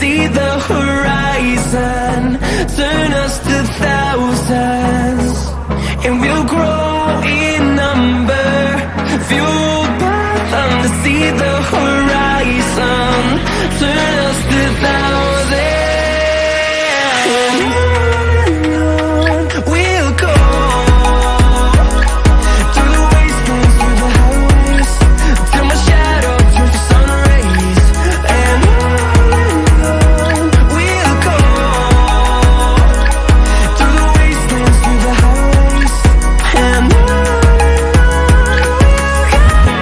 see the horizon, turn us to thousands, and we'll grow in number, fueled by them to see the horizon, turn us to thousands. And on we'll go, through the wastelands, through the highways, till my shadow turns to sun rays. And on we'll go, through the wastelands, through the highways, and on we'll go.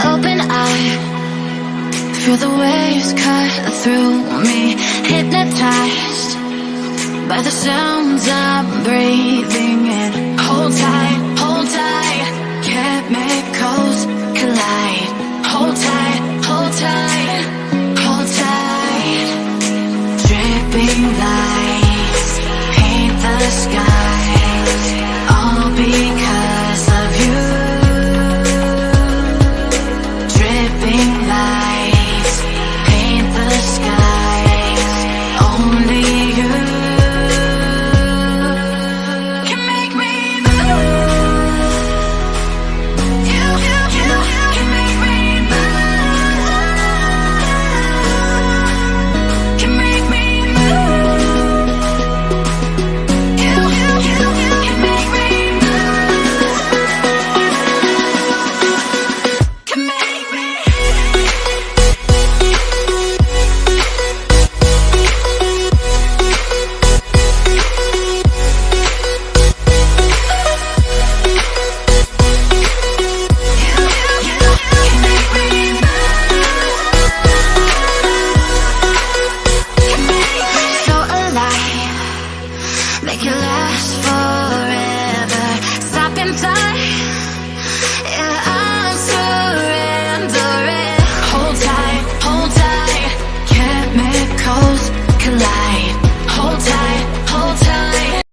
Open eye, feel the waves cut through me, hypnotized by the sounds I'm breathing in. Hold tight, chemicals collide. Hold tight, hold tight, hold tight. Dripping lights paint the skies, all because of you. Dripping lights paint the skies, only you can make me move. You can make me move. Can make me move. You can make me move. Can make me. So alive, make it last forever. Stop in time.